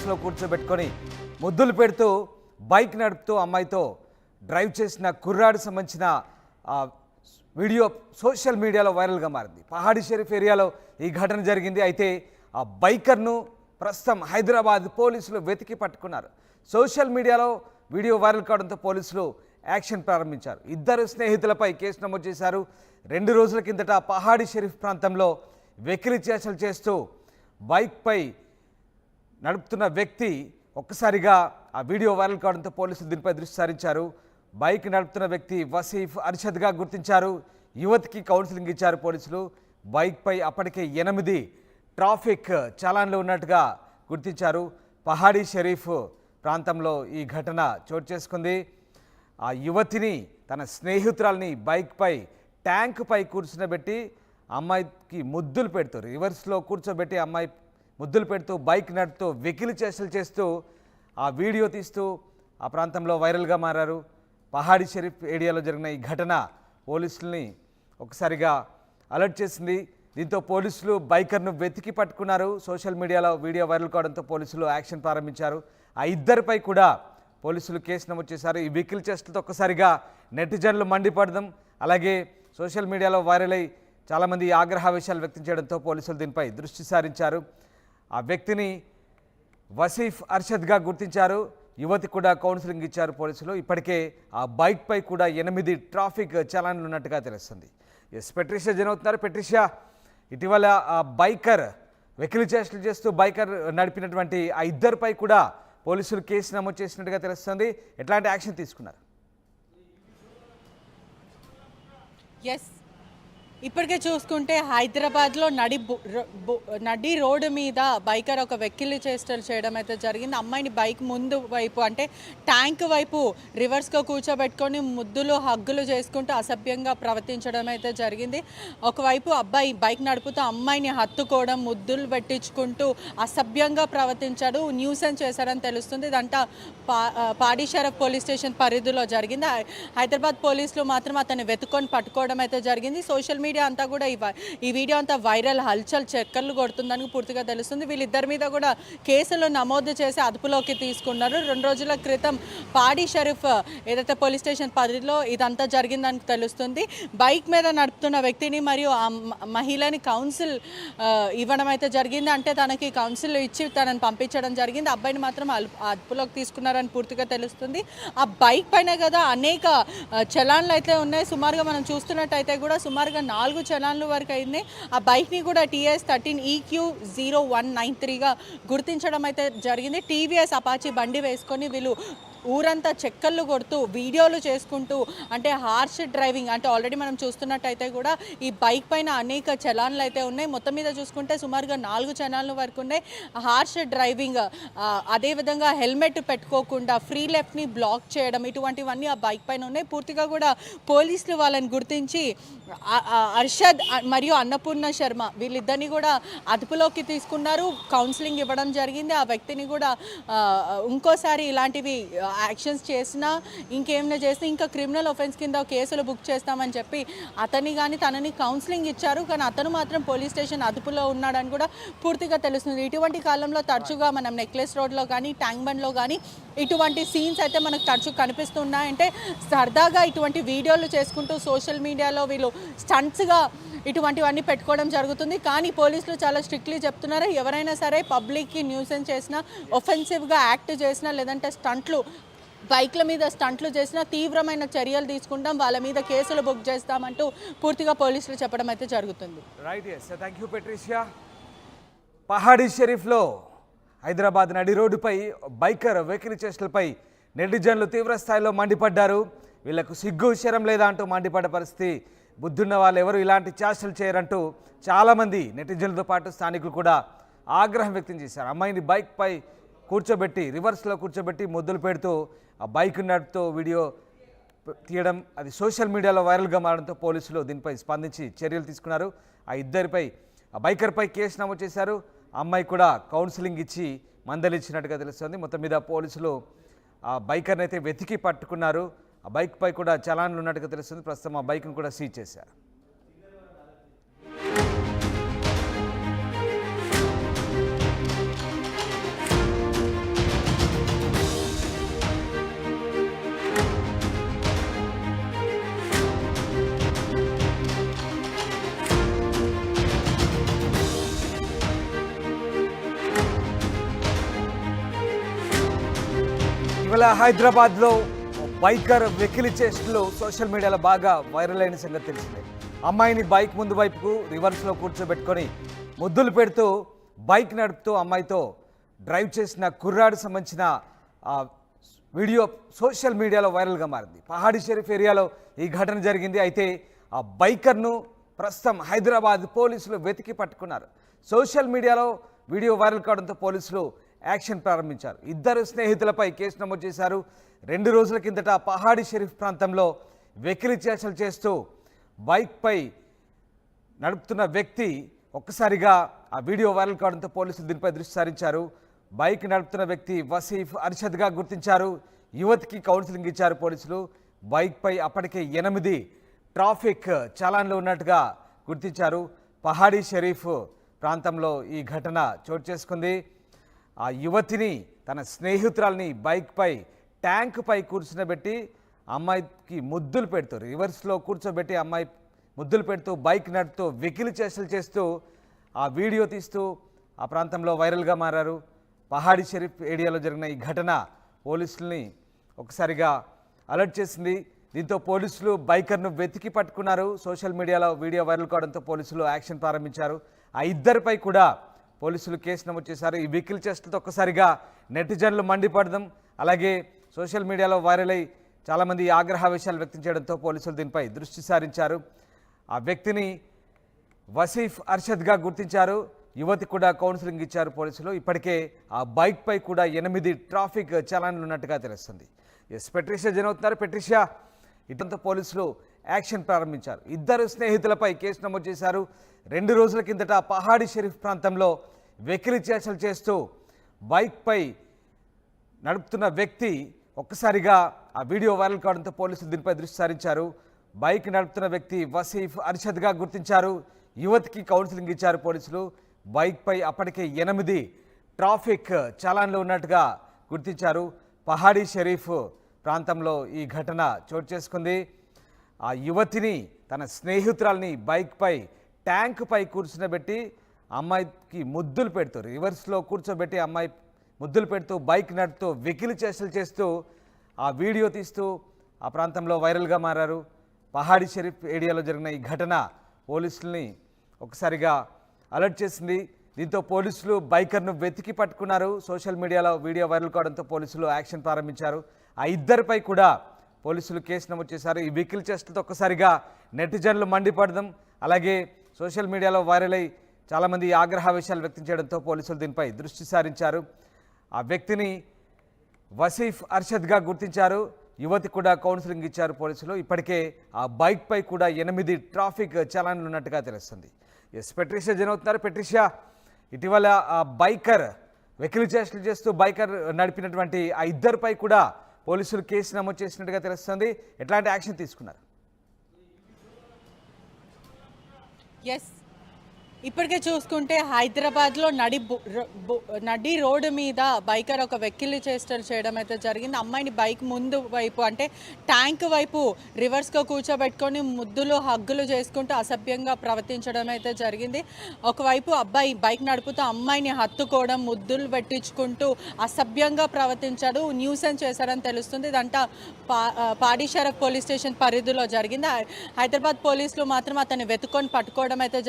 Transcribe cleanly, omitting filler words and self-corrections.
రివర్స్లో కూర్చోబెట్టుకొని ముద్దులు పెడుతూ బైక్ నడుపుతూ అమ్మాయితో డ్రైవ్ చేసిన కుర్రాడు సంబంధించిన వీడియో సోషల్ మీడియాలో వైరల్గా మారింది. పహాడీ షరీఫ్ ఏరియాలో ఈ ఘటన జరిగింది. అయితే ఆ బైకర్ను ప్రస్తుతం హైదరాబాద్ పోలీసులు వెతికి పట్టుకున్నారు. సోషల్ మీడియాలో వీడియో వైరల్ కావడంతో పోలీసులు యాక్షన్ ప్రారంభించారు. ఇద్దరు స్నేహితులపై కేసు నమోదు చేశారు. 2 రోజుల కిందట పహాడీ షరీఫ్ ప్రాంతంలో వెకిలి చేష్టలు చేస్తూ బైక్పై నడుపుతున్న వ్యక్తి ఒక్కసారిగా ఆ వీడియో వైరల్ కావడంతో పోలీసులు దీనిపై దృష్టి సారించారు. బైక్ నడుపుతున్న వ్యక్తి వసీఫ్ అర్షద్గా గుర్తించారు. యువతికి కౌన్సిలింగ్ ఇచ్చారు పోలీసులు. బైక్పై అప్పటికే 8 ట్రాఫిక్ చలాన్లు ఉన్నట్టుగా గుర్తించారు. పహాడీ షరీఫ్ ప్రాంతంలో ఈ ఘటన చోటు చేసుకుంది. ఆ యువతిని తన స్నేహితురాల్ని బైక్పై ట్యాంకుపై కూర్చునబెట్టి అమ్మాయికి ముద్దులు పెడుతూ రివర్స్లో కూర్చోబెట్టి అమ్మాయి ముద్దులు పెడుతూ బైక్ నడుపుతూ వెకిలి చేష్టలు చేస్తూ ఆ వీడియో తీస్తూ ఆ ప్రాంతంలో వైరల్గా మారారు. పహాడీ షరీఫ్ ఏరియాలో జరిగిన ఈ ఘటన పోలీసుల్ని ఒకసారిగా అలర్ట్ చేసింది. దీంతో పోలీసులు బైకర్ను వెతికి పట్టుకున్నారు. సోషల్ మీడియాలో వీడియో వైరల్ కావడంతో పోలీసులు యాక్షన్ ప్రారంభించారు. ఆ ఇద్దరిపై కూడా పోలీసులు కేసు నమోదు చేశారు. ఈ వెకిలి చేష్టలతో ఒక్కసారిగా నెటిజన్లు మండిపడడం, అలాగే సోషల్ మీడియాలో వైరల్ అయి చాలామంది ఆగ్రహావేశాలు వ్యక్తం చేయడంతో పోలీసులు దీనిపై దృష్టి సారించారు. ఆ వ్యక్తిని వసీఫ్ అర్షద్గా గుర్తించారు. యువతి కూడా కౌన్సిలింగ్ ఇచ్చారు పోలీసులు. ఇప్పటికే ఆ బైక్పై కూడా 8 ట్రాఫిక్ చలాన్లు ఉన్నట్టుగా తెలుస్తుంది. Yes, Patricia జనవుతున్నారు. పెట్రిషియా, ఇటీవల ఆ బైకర్ వెకిలి చేష్టలు చేస్తూ బైకర్ నడిపినటువంటి ఆ ఇద్దరిపై కూడా పోలీసులు కేసు నమోదు చేసినట్టుగా తెలుస్తుంది. ఎట్లాంటి యాక్షన్ తీసుకున్నారు? ఎస్, ఇప్పటికే చూసుకుంటే హైదరాబాద్లో నడి రోడ్డు మీద బైకర్ ఒక వెకిలి చేష్టలు చేయడం అయితే జరిగింది. అమ్మాయిని బైక్ ముందు వైపు అంటే ట్యాంక్ వైపు రివర్స్గా కూర్చోబెట్టుకొని ముద్దులు హగ్గులు చేసుకుంటూ అసభ్యంగా ప్రవర్తించడం అయితే జరిగింది. ఒకవైపు అబ్బాయి బైక్ నడుపుతూ అమ్మాయిని హత్తుకోవడం, ముద్దులు పెట్టించుకుంటూ అసభ్యంగా ప్రవర్తించాడు, న్యూసెన్స్ చేశాడని తెలుస్తుంది. ఇదంతా పహాడీ షరీఫ్ పోలీస్ స్టేషన్ పరిధిలో జరిగింది. హైదరాబాద్ పోలీసులు మాత్రం అతన్ని వెతుక్కొని పట్టుకోవడం అయితే జరిగింది. సోషల్ మీడియా అంతా కూడా ఈ వీడియో అంతా వైరల్, హల్చల్ చక్కర్లు కొడుతుందని పూర్తిగా తెలుస్తుంది. వీళ్ళిద్దరి మీద కూడా కేసులు నమోదు చేసి అదుపులోకి తీసుకున్నారు. 2 రోజుల క్రితం పహాడీ షరీఫ్ ఏదైతే పోలీస్ స్టేషన్ పరిధిలో ఇదంతా జరిగిందని తెలుస్తుంది. బైక్ మీద నడుపుతున్న వ్యక్తిని మరియు ఆ మహిళని కౌన్సిల్ ఇవ్వడం అయితే జరిగింది. అంటే తనకి కౌన్సిల్ ఇచ్చి తనని పంపించడం జరిగింది. అబ్బాయిని మాత్రం అదుపులోకి తీసుకున్నారని పూర్తిగా తెలుస్తుంది. ఆ బైక్ పైన కదా అనేక చలాన్లు అయితే ఉన్నాయి. సుమారుగా మనం చూస్తున్నట్టయితే కూడా సుమారుగా 4 చలాన్లు వరకు అయింది. ఆ బైక్ని కూడా TS13 EQ0193గా గుర్తించడం అయితే జరిగింది. TVS అపాచీ బండి వేసుకొని వీళ్ళు ఊరంతా చెక్కర్లు కొడుతూ వీడియోలు చేసుకుంటూ అంటే హార్ష్ డ్రైవింగ్ అంటే ఆల్రెడీ మనం చూస్తున్నట్టయితే కూడా ఈ బైక్ పైన అనేక చలాన్లు అయితే ఉన్నాయి. మొత్తం మీద చూసుకుంటే సుమారుగా 4 చలాన్లు వరకు ఉన్నాయి. హార్ష్ డ్రైవింగ్, అదేవిధంగా హెల్మెట్ పెట్టుకోకుండా ఫ్రీ లెఫ్ట్ని బ్లాక్ చేయడం, ఇటువంటివన్నీ ఆ బైక్ పైన ఉన్నాయి. పూర్తిగా కూడా పోలీసులు వాళ్ళని గుర్తించి అర్షద్ మరియు అన్నపూర్ణ శర్మ వీళ్ళిద్దరిని కూడా అదుపులోకి తీసుకున్నారు. కౌన్సిలింగ్ ఇవ్వడం జరిగింది. ఆ వ్యక్తిని కూడా ఇంకోసారి ఇలాంటివి యాక్షన్స్ చేసినా ఇంకేమైనా చేసినా ఇంకా క్రిమినల్ ఒఫెన్స్ కింద కేసులు బుక్ చేస్తామని చెప్పి అతన్ని కానీ తనని కౌన్సిలింగ్ ఇచ్చారు. కానీ అతను మాత్రం పోలీస్ స్టేషన్ అదుపులో ఉన్నాడని కూడా పూర్తిగా తెలుస్తుంది. ఇటువంటి కాలంలో తరచుగా మనం నెక్లెస్ రోడ్లో కానీ ట్యాంక్ బండ్లో కానీ ఇటువంటి సీన్స్ అయితే మనకు తరచు కనిపిస్తున్నాయంటే సరదాగా ఇటువంటి వీడియోలు చేసుకుంటూ సోషల్ మీడియాలో వీళ్ళు స్టంట్స్గా ఇటువంటివన్నీ పెట్టుకోవడం జరుగుతుంది. కానీ పోలీసులు చాలా స్ట్రిక్ట్లీ చెప్తున్నారు, ఎవరైనా సరే పబ్లిక్కి న్యూసెన్స్ చేసినా, ఒఫెన్సివ్గా యాక్ట్ చేసినా, లేదంటే స్టంట్లు బైక్ల మీద స్టంట్లు చేసినా తీవ్రమైన చర్యలు తీసుకుంటాం, వాళ్ళ మీద కేసులు బుక్ చేస్తామంటూ పూర్తిగా పోలీసులు చెప్పడం అయితే జరుగుతుంది. Right, yes, thank you Patricia. Pahadi షరీఫ్లో హైదరాబాద్ నడి రోడ్డుపై బైకర్ వెకిలి చేష్టలపై నెటిజన్లు తీవ్ర స్థాయిలో మండిపడ్డారు. వీళ్లకు సిగ్గు శరం లేదా అంటూ మండిపడ్డ పరిస్థితి. బుద్ధున్న వాళ్ళు ఎవరు ఇలాంటి చేష్టలు చేయరంటూ చాలామంది నెటిజన్లతో పాటు స్థానికులు కూడా ఆగ్రహం వ్యక్తం చేశారు. అమ్మాయిని బైక్పై కూర్చోబెట్టి రివర్స్లో కూర్చోబెట్టి ముద్దులు పెడుతూ ఆ బైక్ నడుపుతూ వీడియో తీయడం అది సోషల్ మీడియాలో వైరల్గా మారడంతో పోలీసులు దీనిపై స్పందించి చర్యలు తీసుకున్నారు. ఆ ఇద్దరిపై ఆ బైకర్పై కేసు నమోదు చేశారు. అమ్మాయి కూడా కౌన్సిలింగ్ ఇచ్చి మందలిచ్చినట్టుగా తెలుస్తుంది. మొత్తం మీద పోలీసులు ఆ బైకర్ని అయితే వెతికి పట్టుకున్నారు. ఆ బైక్పై కూడా చలాన్లు ఉన్నట్టుగా తెలుస్తుంది. ప్రస్తుతం ఆ బైక్ను కూడా సీజ్ చేశారు. ఇటీవల హైదరాబాద్లో బైకర్ వెకిలి చేష్టలు సోషల్ మీడియాలో బాగా వైరల్ అయిన సంగతి తెలిసిందే. అమ్మాయిని బైక్ ముందు వైపుకు రివర్స్లో కూర్చోబెట్టుకొని ముద్దులు పెడుతూ బైక్ నడుపుతూ అమ్మాయితో డ్రైవ్ చేసిన కుర్రాడు సంబంధించిన వీడియో సోషల్ మీడియాలో వైరల్గా మారింది. పహాడి షరీఫ్ ఏరియాలో ఈ ఘటన జరిగింది. అయితే ఆ బైకర్ను ప్రస్తుతం హైదరాబాద్ పోలీసులు వెతికి పట్టుకున్నారు. సోషల్ మీడియాలో వీడియో వైరల్ కావడంతో పోలీసులు యాక్షన్ ప్రారంభించారు. ఇద్దరు స్నేహితులపై కేసు నమోదు చేశారు. 2 రోజుల కిందట పహాడి షరీఫ్ ప్రాంతంలో వెకిలి చేష్టలు చేస్తూ బైక్పై నడుపుతున్న వ్యక్తి ఒక్కసారిగా ఆ వీడియో వైరల్ కావడంతో పోలీసులు దీనిపై దృష్టి సారించారు. బైక్ నడుపుతున్న వ్యక్తి వసీఫ్ అర్షద్గా గుర్తించారు. యువతికి కౌన్సిలింగ్ ఇచ్చారు పోలీసులు. బైక్పై అప్పటికే 8 ట్రాఫిక్ చలాన్లు ఉన్నట్టుగా గుర్తించారు. పహాడి షరీఫ్ ప్రాంతంలో ఈ ఘటన చోటు చేసుకుంది. ఆ యువతిని తన స్నేహితురాల్ని బైక్పై ట్యాంకుపై కూర్చునబెట్టి అమ్మాయికి ముద్దులు పెడుతూ రివర్స్లో కూర్చోబెట్టి అమ్మాయి ముద్దులు పెడుతూ బైక్ నడుపుతూ వెకిలి చేష్టలు చేస్తూ ఆ వీడియో తీస్తూ ఆ ప్రాంతంలో వైరల్గా మారారు. పహాడి షరీఫ్ ఏరియాలో జరిగిన ఈ ఘటన పోలీసుల్ని ఒకసారిగా అలర్ట్ చేసింది. దీంతో పోలీసులు బైకర్ను వెతికి పట్టుకున్నారు. సోషల్ మీడియాలో వీడియో వైరల్ కావడంతో పోలీసులు యాక్షన్ ప్రారంభించారు. ఆ ఇద్దరిపై కూడా పోలీసులు కేసు నమోదు చేశారు. ఈ వెకిలి చేష్టలతో ఒక్కసారిగా నెటిజన్లు మండిపడడం, అలాగే సోషల్ మీడియాలో వైరల్ అయి చాలామంది ఆగ్రహావేశాలు వ్యక్తం చేయడంతో పోలీసులు దీనిపై దృష్టి సారించారు. ఆ వ్యక్తిని వసీఫ్ అర్షద్గా గుర్తించారు. యువతి కూడా కౌన్సిలింగ్ ఇచ్చారు పోలీసులు. ఇప్పటికే ఆ బైక్పై కూడా 8 ట్రాఫిక్ చలాన్లు ఉన్నట్టుగా తెలుస్తుంది. పెట్రిషియా జనవుతున్నారు. పెట్రిషియా, ఇటంతో పోలీసులు యాక్షన్ ప్రారంభించారు. ఇద్దరు స్నేహితులపై కేసు నమోదు చేశారు. 2 రోజుల కిందట పహాడి షరీఫ్ ప్రాంతంలో వెకిలి చేష్టలు చేస్తూ బైక్పై నడుపుతున్న వ్యక్తి ఒక్కసారిగా ఆ వీడియో వైరల్ కావడంతో పోలీసులు దీనిపై దృష్టి సారించారు. బైక్ నడుపుతున్న వ్యక్తి వసీఫ్ అర్షద్గా గుర్తించారు. యువతికి కౌన్సిలింగ్ ఇచ్చారు పోలీసులు. బైక్పై అప్పటికే 8 ట్రాఫిక్ చలాన్లు ఉన్నట్టుగా గుర్తించారు. పహాడి షరీఫ్ ప్రాంతంలో ఈ ఘటన చోటు చేసుకుంది. ఆ యువతిని తన స్నేహితురాల్ని బైక్పై ట్యాంకుపై కూర్చునబెట్టి అమ్మాయికి ముద్దులు పెడుతూ రివర్స్లో కూర్చోబెట్టి అమ్మాయి ముద్దులు పెడుతూ బైక్ నడుపుతూ వెకిలి చేష్టలు చేస్తూ ఆ వీడియో తీస్తూ ఆ ప్రాంతంలో వైరల్గా మారారు. పహాడి షరీఫ్ ఏరియాలో జరిగిన ఈ ఘటన పోలీసుల్ని ఒకసారిగా అలర్ట్ చేసింది. దీంతో పోలీసులు బైకర్ను వెతికి పట్టుకున్నారు. సోషల్ మీడియాలో వీడియో వైరల్ కావడంతో పోలీసులు యాక్షన్ ప్రారంభించారు. ఆ ఇద్దరిపై కూడా పోలీసులు కేసు నమోదు చేశారు. ఈ వెకిలి చేష్టలతో ఒక్కసారిగా నెటిజన్లు మండిపడడం, అలాగే సోషల్ మీడియాలో వైరల్ అయి చాలామంది ఆగ్రహావేశాలు వ్యక్తం చేయడంతో పోలీసులు దీనిపై దృష్టి సారించారు. ఆ వ్యక్తిని వసీఫ్ అర్షద్గా గుర్తించారు. యువతి కూడా కౌన్సిలింగ్ ఇచ్చారు పోలీసులు. ఇప్పటికే ఆ బైక్పై కూడా 8 ట్రాఫిక్ చలాన్లు ఉన్నట్టుగా తెలుస్తుంది. పెట్రిషియా జనవుతున్నారు. పెట్రిషియా, ఇటీవల ఆ బైకర్ వెకిలి చేష్టలు చేస్తూ బైకర్ నడిపినటువంటి ఆ ఇద్దరిపై కూడా పోలీసులు కేసు నమోదు చేసినట్టుగా తెలుస్తుంది. ఎట్లాంటి యాక్షన్ తీసుకున్నారు? ఎస్, ఇప్పటికే చూసుకుంటే హైదరాబాద్లో నడి రోడ్డు మీద బైకర్ ఒక వెకిలి చేష్టలు చేయడం అయితే జరిగింది. అమ్మాయిని బైక్ ముందు వైపు అంటే ట్యాంక్ వైపు రివర్స్గా కూర్చోబెట్టుకొని ముద్దులు హగ్గులు చేసుకుంటూ అసభ్యంగా ప్రవర్తించడం అయితే జరిగింది. ఒకవైపు అబ్బాయి బైక్ నడుపుతూ అమ్మాయిని హత్తుకోవడం, ముద్దులు పెట్టించుకుంటూ అసభ్యంగా ప్రవర్తించాడు, న్యూసెన్స్ చేశాడని తెలుస్తుంది. ఇదంతా పాడి షరీఫ్ పోలీస్ స్టేషన్ పరిధిలో జరిగింది. హైదరాబాద్ పోలీసులు మాత్రం అతన్ని వెతుక్కొని పట్టుకోవడం అయితే